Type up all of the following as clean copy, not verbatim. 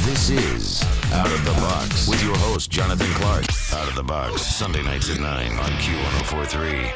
This is Out of the Box with your host, Jonathan Clark. Out of the Box, Sunday nights at 9 on Q1043.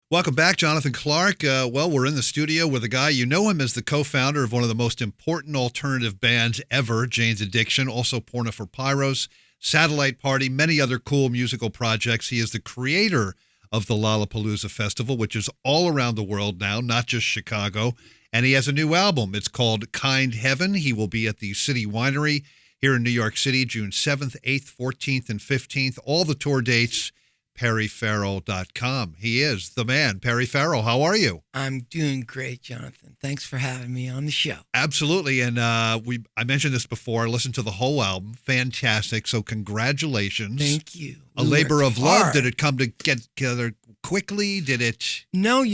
Welcome back, Jonathan Clark. Well, we're in the studio with a guy, you know him as the co-founder of one of the most important alternative bands ever, Jane's Addiction, also Porno for Pyros, Satellite Party, many other cool musical projects. He is the creator of the Lollapalooza Festival, which is all around the world now, not just Chicago. And he has a new album. It's called Kind Heaven. He will be at the City Winery here in New York City, June 7th, 8th, 14th, and 15th. All the tour dates, PerryFarrell.com. He is the man. Perry Farrell, how are you? I'm doing great, Jonathan. Thanks for having me on the show. Absolutely. And I mentioned this before. I listened to the whole album. Fantastic. So congratulations. Thank you. A labor of love. Did it come to get together quickly? Did it? No,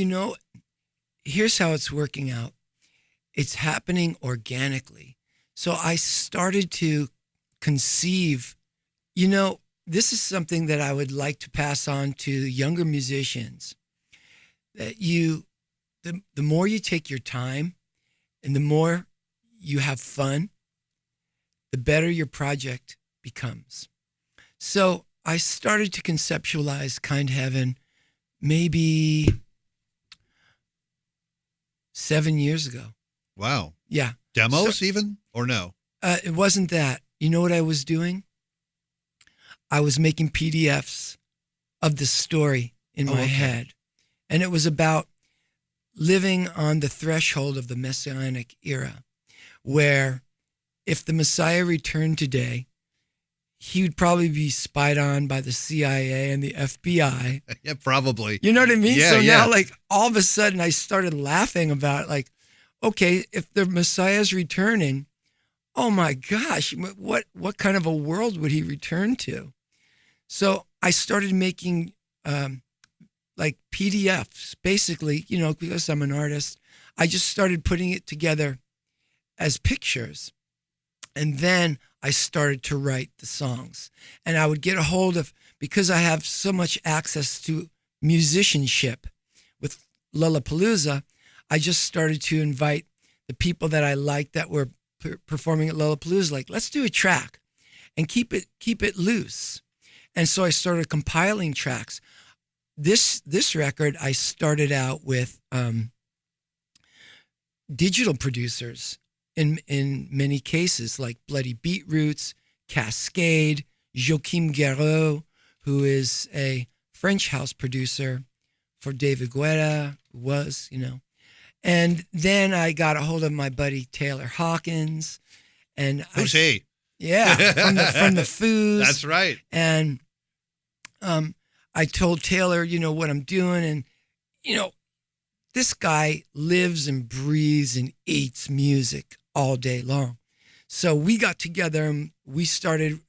here's how it's working out. It's happening organically. So I started to conceive, this is something that I would like to pass on to younger musicians, that the more you take your time and the more you have fun, the better your project becomes. So I started to conceptualize Kind Heaven maybe 7 years ago. Wow. Yeah. Demos even, or no? It wasn't that. You know what I was doing? I was making PDFs of the story in my head. And it was about living on the threshold of the Messianic era, where if the Messiah returned today, he would probably be spied on by the CIA and the FBI. Yeah, probably. You know what I mean? Yeah, so yeah. now, all of a sudden, I started laughing about okay, if the Messiah's returning, oh my gosh, what kind of a world would he return to? So I started making PDFs, basically, because I'm an artist. I just started putting it together as pictures. And then I started to write the songs. And I would get a hold of, because I have so much access to musicianship with Lollapalooza, I just started to invite the people that I liked that were performing at Lollapalooza, let's do a track and keep it loose. And so I started compiling tracks. This record, I started out with digital producers in many cases, like Bloody Beetroots, Cascade, Joachim Garraud, who is a French house producer for David Guetta, And then I got a hold of my buddy Taylor Hawkins. And Who's he? Yeah, from the Foos. That's right. And I told Taylor, what I'm doing. And, this guy lives and breathes and eats music all day long. So we got together and we started,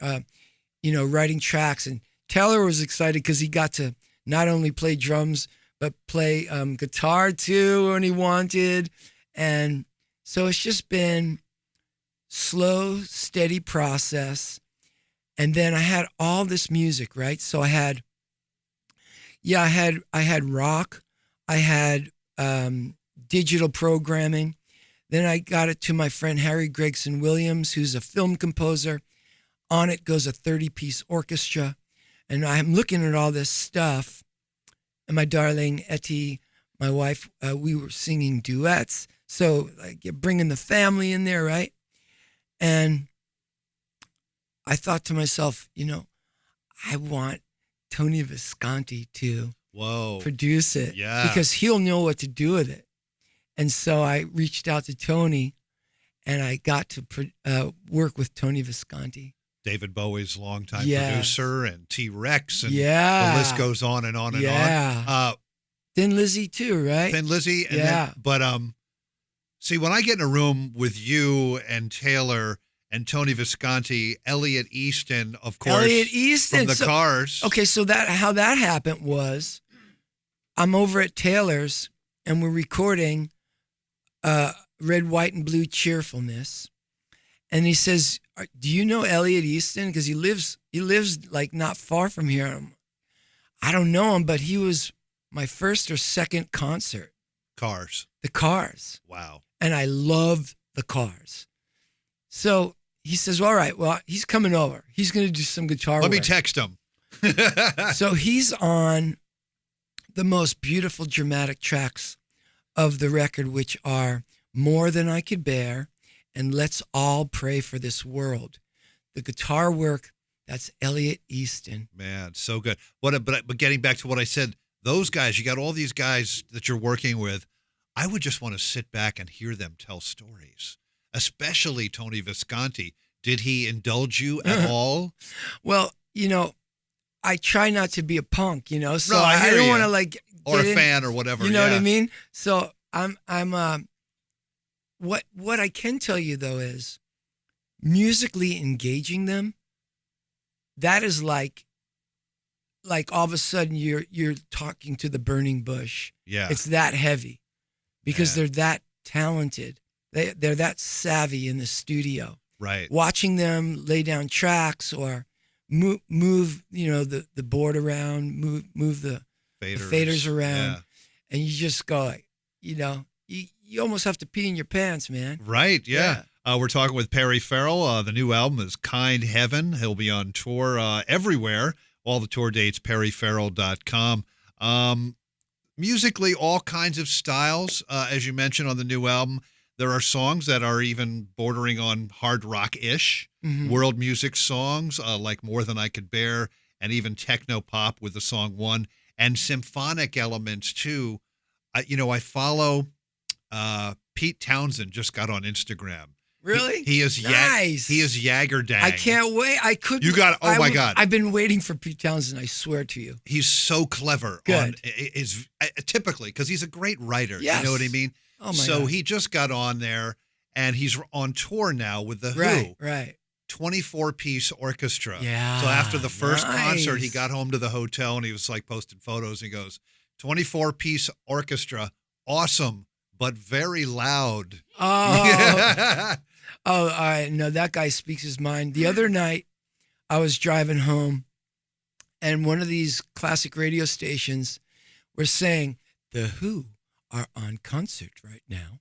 writing tracks. And Taylor was excited because he got to not only play drums, but play guitar too when he wanted. And so it's just been slow, steady process. And then I had all this music, right? So I had rock, I had digital programming. Then I got it to my friend Harry Gregson Williams, who's a film composer. On it goes a 30-piece orchestra. And I'm looking at all this stuff. And my darling Etty, my wife, we were singing duets. So you're bringing the family in there, right? And I thought to myself, I want Tony Visconti to produce it. Yeah. Because he'll know what to do with it. And so I reached out to Tony and I got to work with Tony Visconti. David Bowie's longtime producer, and T-Rex, and the list goes on and on and on. Thin Lizzy too, right? Thin Lizzy. And see, when I get in a room with you and Taylor and Tony Visconti, Elliot Easton, of course, from the Cars. Okay, so how that happened was I'm over at Taylor's and we're recording Red, White, and Blue Cheerfulness. And he says, do you know Elliot Easton? Because he lives not far from here. I don't know him, but he was my first or second concert. Cars. The Cars. Wow. And I love the Cars. So he says, all right, well, he's coming over. He's going to do some guitar Let work. me text him. So he's on the most beautiful dramatic tracks of the record, which are More Than I Could Bear and Let's All Pray for This World. The guitar work, that's Elliot Easton. Man, so good. But getting back to what I said, those guys, you got all these guys that you're working with. I would just want to sit back and hear them tell stories, especially Tony Visconti. Did he indulge you at all? Well, I try not to be a punk, so No, I don't hear want to you. Like Or a get in- fan or whatever. You know what yeah. I mean? So I'm what I can tell you though is musically engaging them, that is like all of a sudden you're talking to the burning bush. Yeah. It's that heavy because Yeah. they're that talented. They're that savvy in the studio. Right. Watching them lay down tracks or move the board around, move the faders around, Yeah. and you just go like, you almost have to pee in your pants, man. Right, yeah. We're talking with Perry Farrell. The new album is Kind Heaven. He'll be on tour everywhere. All the tour dates, perryfarrell.com. Musically, all kinds of styles, as you mentioned on the new album. There are songs that are even bordering on hard rock-ish, world music songs like More Than I Could Bear, and even techno pop with the song One, and symphonic elements too. I follow Pete Townsend, just got on Instagram. Really? He is nice. He is Jagger-dang. I can't wait. I couldn't. You got. Oh my God! I've been waiting for Pete Townsend. I swear to you. He's so clever. Good. Is typically because he's a great writer. Yes. You know what I mean? Oh my so God. he just got on there, and he's on tour now with the Right. Who. Right. 24-piece orchestra. Yeah. So after the first concert, he nice. got home to the hotel and he was like posting photos. He goes, 24-piece orchestra, awesome, but very loud. Oh. Oh, all right. No, that guy speaks his mind. The other night, I was driving home, and one of these classic radio stations were saying, The Who are on concert right now,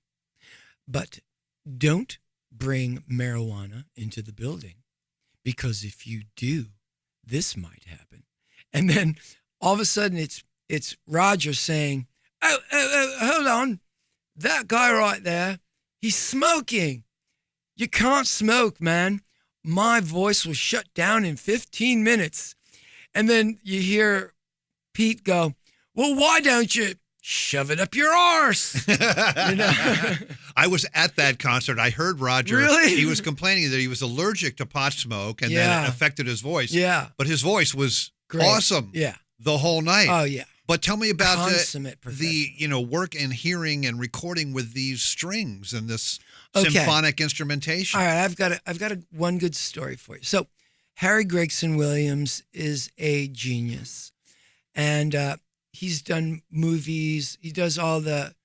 but don't bring marijuana into the building, because if you do, this might happen. And then all of a sudden, it's Roger saying, oh, hold on. That guy right there, he's smoking. You can't smoke, man. My voice was shut down in 15 minutes. And then you hear Pete go, well, why don't you shove it up your arse? I was at that concert. I heard Roger. Really? He was complaining that he was allergic to pot smoke and Yeah. then it affected his voice. Yeah. But his voice was Great. awesome Yeah. the whole night. Oh, yeah. But tell me about Consummate the work and hearing and recording with these strings and this Okay. symphonic instrumentation. All right, I've got one good story for you. So, Harry Gregson Williams is a genius, and he's done movies. He does all the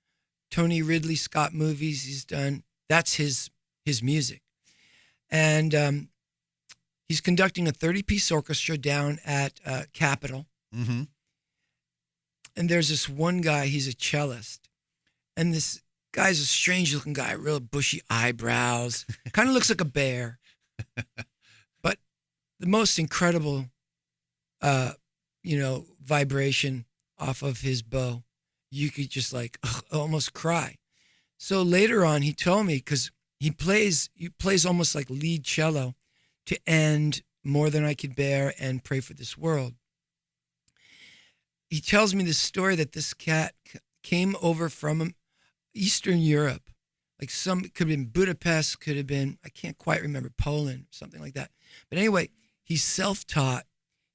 Tony Ridley Scott movies. That's his music, and he's conducting a 30-piece orchestra down at Capitol. Mm-hmm. And there's this one guy. He's a cellist, and this guy's a strange-looking guy, real bushy eyebrows, kind of looks like a bear, but the most incredible, vibration off of his bow. You could just almost cry. So later on, he told me, because he plays almost like lead cello to end More Than I Could Bear and Pray for This World. He tells me this story that this cat came over from Eastern Europe, like could have been Budapest, could have been, I can't quite remember, Poland, something like that. But anyway, he's self-taught.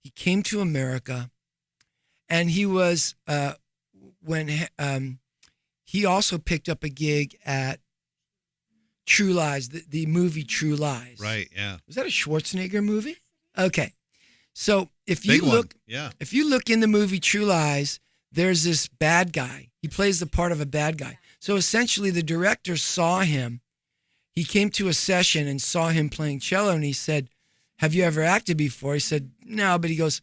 He came to America, and he was he also picked up a gig at True Lies, the movie True Lies. Right, yeah. Was that a Schwarzenegger movie? Okay. So if Big you one. look, Yeah. if you look in the movie True Lies, there's this bad guy. He plays the part of a bad guy. So essentially, the director saw him. He came to a session and saw him playing cello, and he said, "Have you ever acted before?" He said, "No," but he goes,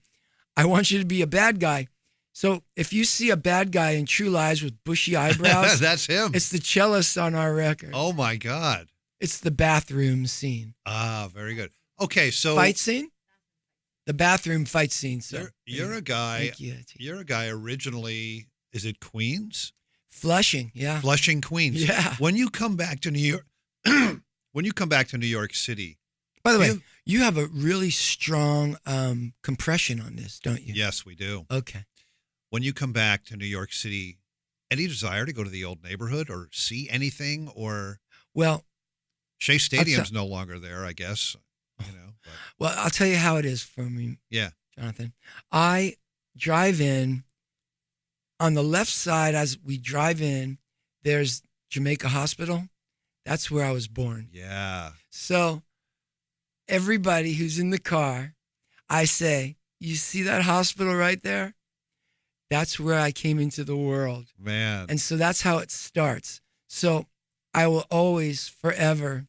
"I want you to be a bad guy." So if you see a bad guy in True Lies with bushy eyebrows, That's him. it's the cellist on our record. Oh my God. It's the bathroom scene. Ah, very good. Okay, so Fight scene? The bathroom fight scene. So you're a guy. Thank you. You're a guy originally. Is it Queens? Flushing, yeah. Flushing, Queens. Yeah. When you come back to New York, when you come back to New York City. By the way, you have a really strong compression on this, don't you? Yes, we do. Okay. When you come back to New York City, any desire to go to the old neighborhood or see anything? Or Well, Shea Stadium's no longer there, I guess. You know. But, well, I'll tell you how it is for me, yeah. Jonathan. I drive in. On the left side, as we drive in, there's Jamaica Hospital. That's where I was born. Yeah. So everybody who's in the car, I say, you see that hospital right there? That's where I came into the world. Man. And so that's how it starts. So I will always, forever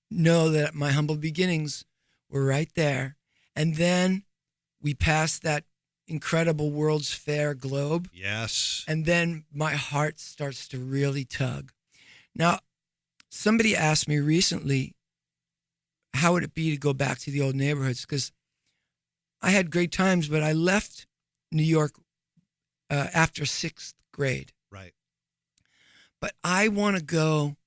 know that my humble beginnings were right there. And then we passed that incredible World's Fair globe. Yes. And then my heart starts to really tug. Now, somebody asked me recently, how would it be to go back to the old neighborhoods? Because I had great times, but I left New York after 6th grade. Right. But I want to go.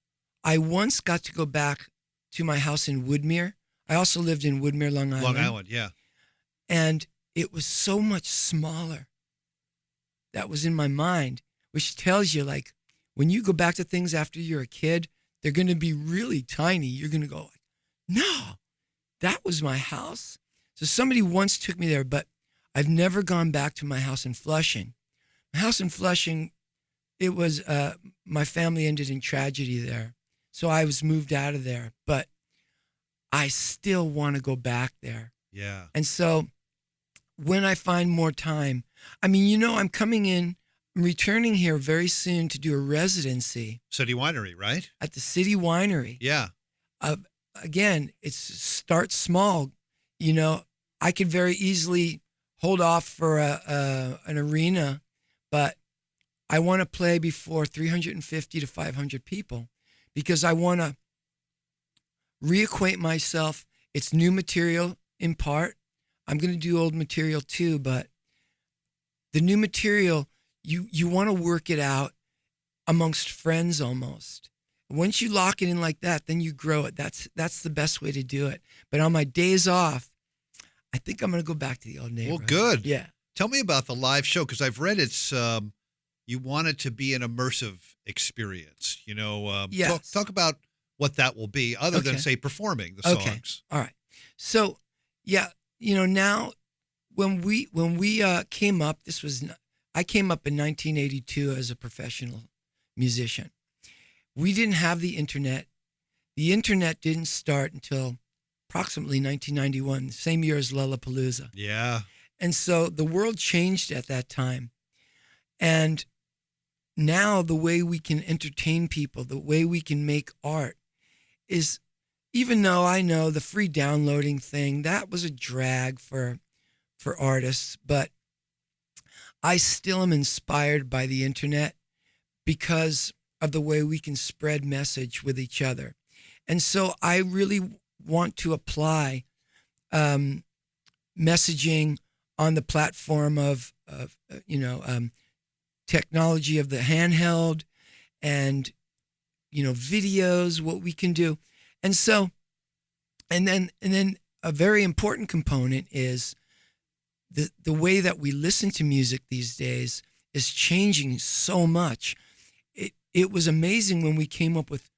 I once got to go back to my house in Woodmere. I also lived in Woodmere, Long Island. Long Island, yeah. And it was so much smaller. That was in my mind, which tells you, like, when you go back to things after you're a kid, they're going to be really tiny. You're going to go, like, no, that was my house. So somebody once took me there, but I've never gone back to my house in Flushing. My house in Flushing, it was, my family ended in tragedy there. So I was moved out of there, but I still want to go back there. Yeah. And so when I find more time, I mean, you know, I'm returning here very soon to do a residency. City Winery, right? At the City Winery. Yeah. Again, it's start small. You know, I could very easily hold off for an arena, but I want to play before 350 to 500 people because I want to reacquaint myself. It's new material in part. I'm going to do old material too, but the new material, you want to work it out amongst friends almost. Once you lock it in like that, then you grow it. That's the best way to do it. But on my days off, I think I'm going to go back to the old neighborhood. Well, good. Yeah. Tell me about the live show, because I've read it's you want it to be an immersive experience. You know, yes. talk about what that will be, other than, say, performing the songs. All right. So, yeah, you know, now when we came up, I came up in 1982 as a professional musician. We didn't have the internet. The internet didn't start until approximately 1991, the same year as Lollapalooza. Yeah. And so the world changed at that time. And now the way we can entertain people, the way we can make art is, even though I know the free downloading thing, that was a drag for artists, but I still am inspired by the internet because of the way we can spread message with each other. And so I really want to apply messaging on the platform of technology of the handheld and, you know, videos, what we can do. And so, and then a very important component is the way that we listen to music these days is changing so much. It was amazing when we came up with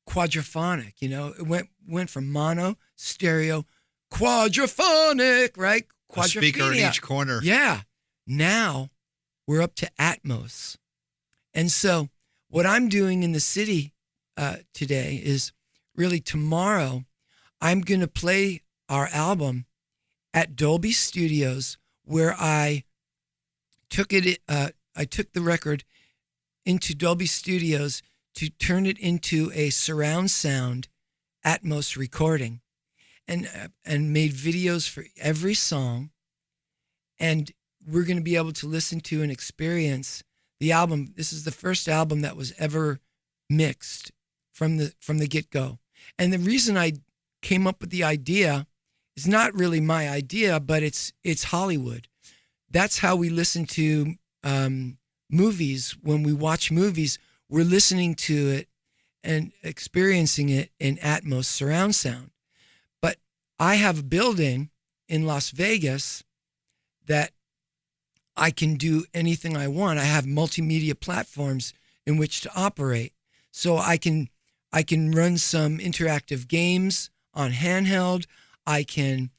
quadraphonic, you know, it went from mono, stereo, quadraphonic, right? A speaker in each corner. Yeah. Now we're up to Atmos. And so what I'm doing in the city today is really tomorrow, I'm going to play our album at Dolby Studios, where I took the record into Dolby Studios to turn it into a surround sound Atmos recording, and made videos for every song. And we're going to be able to listen to and experience the album. This is the first album that was ever mixed from the get-go. And the reason I came up with the idea is not really my idea, but it's Hollywood. That's how we listen to movies. When we watch movies, we're listening to it and experiencing it in Atmos surround sound. But I have a building in Las Vegas that I can do anything I want. I have multimedia platforms in which to operate. So I can run some interactive games on handheld. I can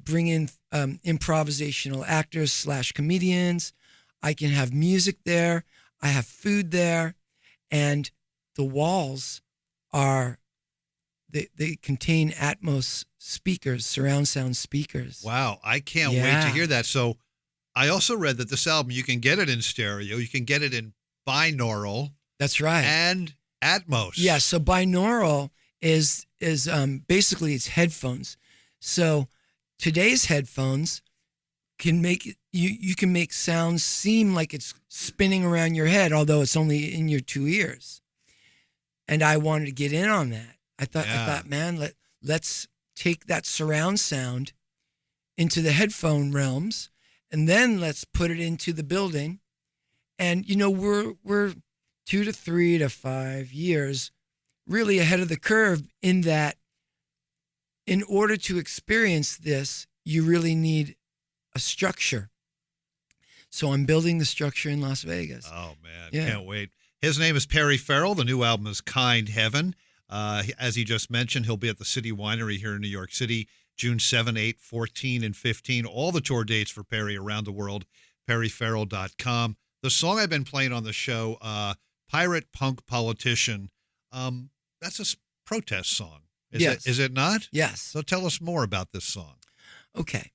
bring in improvisational actors / comedians. I can have music there. I have food there. And the walls they contain Atmos speakers, surround sound speakers. Wow, I can't wait to hear that. So I also read that this album, you can get it in stereo, you can get it in binaural. That's right. And Atmos. Yeah, so binaural is basically it's headphones. So today's headphones can make you can make sounds seem like it's spinning around your head, although it's only in your two ears. And I wanted to get in on that. I thought, man, let's take that surround sound into the headphone realms, and then let's put it into the building. And we're 2 to 3 to 5 years really ahead of the curve in that in order to experience this, you really need a structure. So I'm building the structure in Las Vegas. Oh, man. Yeah. Can't wait. His name is Perry Farrell. The new album is Kind Heaven. As he just mentioned, he'll be at the City Winery here in New York City, June 7, 8, 14, and 15. All the tour dates for Perry around the world, perryfarrell.com. The song I've been playing on the show, Pirate Punk Politician, that's a protest song. Is it not? Yes. So tell us more about this song. Okay.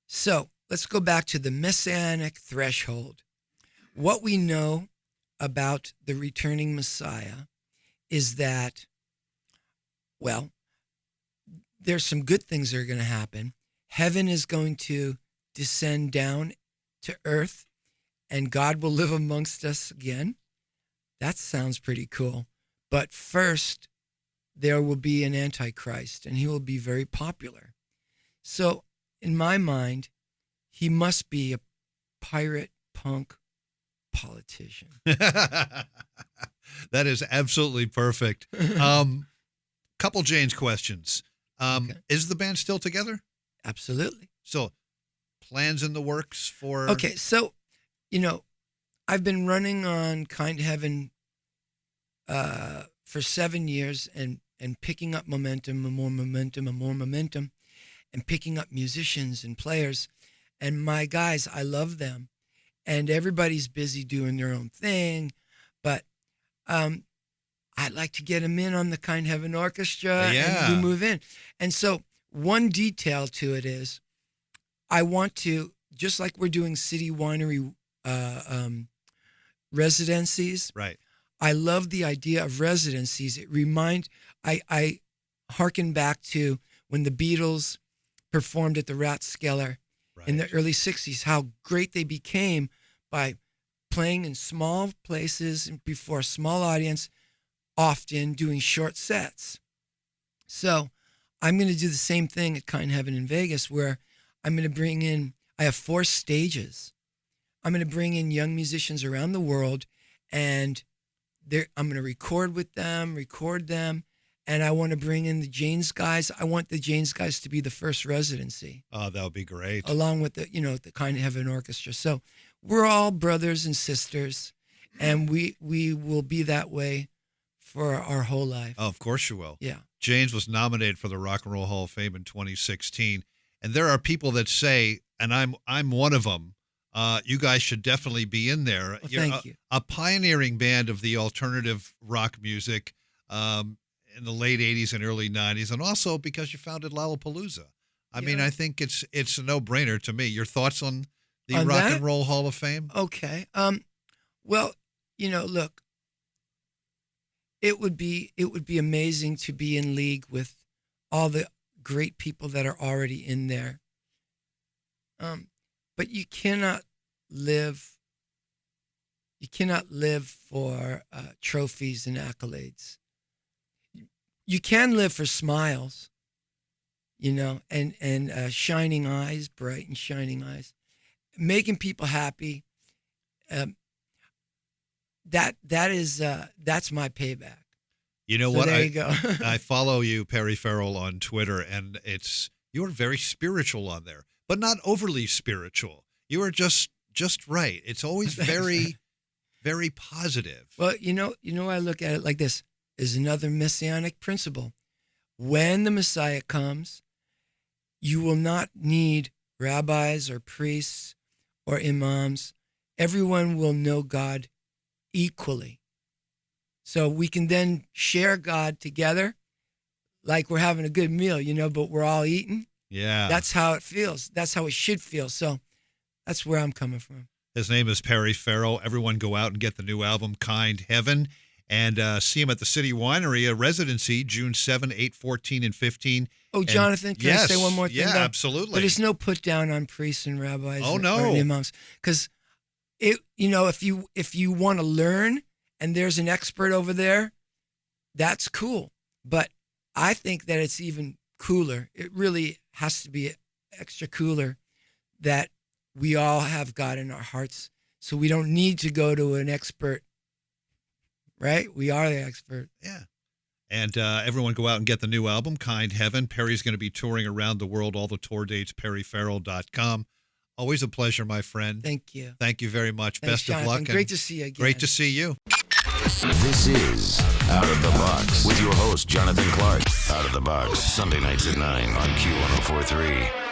So let's go back to the Messianic threshold. What we know about the returning Messiah is that, well, there's some good things that are going to happen. Heaven is going to descend down to earth, and God will live amongst us again. That sounds pretty cool. But first, there will be an Antichrist, and he will be very popular. So, in my mind, he must be a pirate punk politician. That is absolutely perfect. Couple Jane's questions. Okay. Is the band still together? Absolutely. So, plans in the works for... Okay, so, I've been running on Kind Heaven for 7 years and picking up momentum and more momentum and more momentum and picking up musicians and players. And my guys, I love them. And everybody's busy doing their own thing. But I'd like to get them in on the Kind Heaven Orchestra and we move in. And so one detail to it is I want to, just like we're doing City Winery residencies. Right. I love the idea of residencies. I hearken back to when the Beatles performed at the Rathskeller in the early 60s, how great they became by playing in small places and before a small audience, often doing short sets. So I'm going to do the same thing at Kind Heaven in Vegas, where I'm going to bring in, I have 4 stages. I'm going to bring in young musicians around the world, and I'm going to record them, and I want to bring in the Janes guys. I want the Janes guys to be the first residency. Oh, that would be great. Along with the Kind Heaven Orchestra. So we're all brothers and sisters, and we will be that way for our whole life. Oh, of course you will. Yeah. Janes was nominated for the Rock and Roll Hall of Fame in 2016, and there are people that say, and I'm one of them, you guys should definitely be in there. Well, thank you. A pioneering band of the alternative rock music in the late 80s and early 90s, and also because you founded Lollapalooza. I mean, I think it's a no-brainer to me. Your thoughts on the Rock and Roll Hall of Fame? Okay. Well, look, it would be amazing to be in league with all the great people that are already in there. But you cannot live for trophies and accolades. you can live for smiles, and shining eyes, bright and shining eyes, making people happy. That's my payback. You know So what? there you go. I follow you, Perry Farrell, on Twitter, and you're very spiritual on there, but not overly spiritual. You are just right. It's always very, very positive. Well, I look at it like this: is another messianic principle. When the Messiah comes, you will not need rabbis or priests or imams. Everyone will know God equally. So we can then share God together like we're having a good meal, but we're all eating. Yeah. That's how it feels. That's how it should feel. So that's where I'm coming from. His name is Perry Farrell. Everyone go out and get the new album, Kind Heaven, and see him at the City Winery, a residency, June 7, 8, 14, and 15. Oh, Jonathan, can I say one more thing? Yeah, absolutely. But there's no put down on priests and rabbis or imams. Because, if you want to learn and there's an expert over there, that's cool. But I think that it's even cooler. It really has to be extra cooler that we all have God in our hearts. So we don't need to go to an expert, right? We are the expert. Yeah. And everyone go out and get the new album, Kind Heaven. Perry's going to be touring around the world. All the tour dates, perryfarrell.com. Always a pleasure, my friend. Thank you. Thank you very much. Thanks, Best Jonathan. of luck. Great to see you again. Great to see you. This is Out of the Box with your host, Jonathan Clark. Out of the Box, Sunday nights at 9 on Q1043.